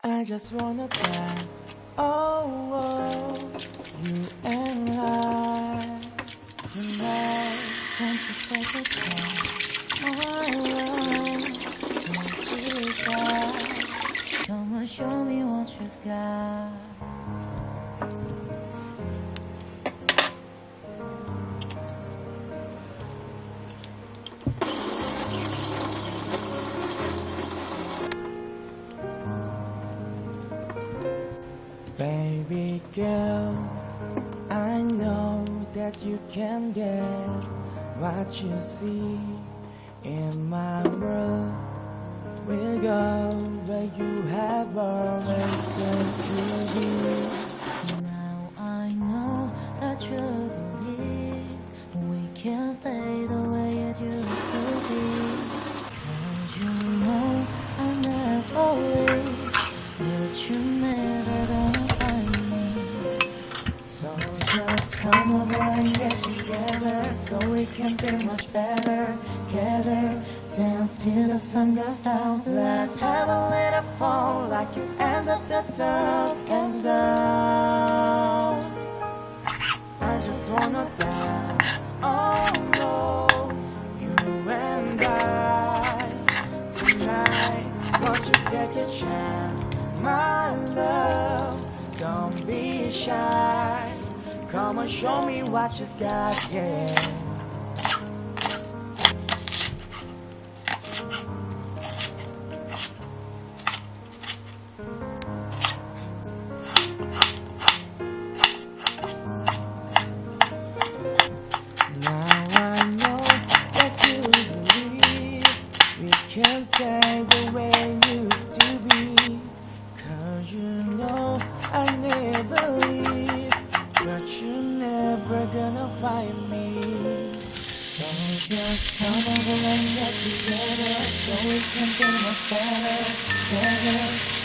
I just wanna dance. Oh, oh, you and I tonight. Can't you take a chance? My love, don't be shy. Come on, show me what you've got. Baby girl, I know that you can get what you see in my world. We'll go where you have always wanted to be. Now I know that you believe we can stay the way it used to be. 'Cause you know I'll never leave, but you never gonna find me. So just come over and get together, so we can be much better together. Dance till the sun goes down. Let's have a little fun like it's end of the dusk and down. I just wanna dance. Oh no, you and I tonight. Won't you take a chance, my love? Don't be shy. Come on, show me what you got, yeah. Now I know that you believe we can stay the way it used to be. 'Cause you know I never leave, but you're never gonna find me. So just come over and get together, so we can be much better together.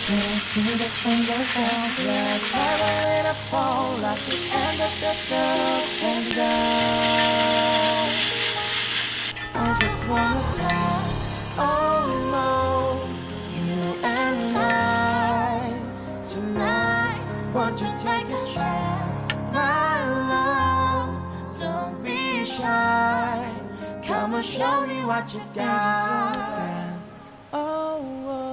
Dance till the sun goes down. Let's have a little fun like the end of the dusk and down. I just wanna dance. Oh no, you and I tonight. Won't you take a chance, my love? Don't be shy. Come on, show me what you got. I just wanna dance. Oh, oh.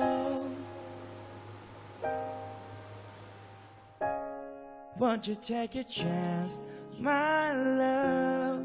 Won't you take a chance, my love?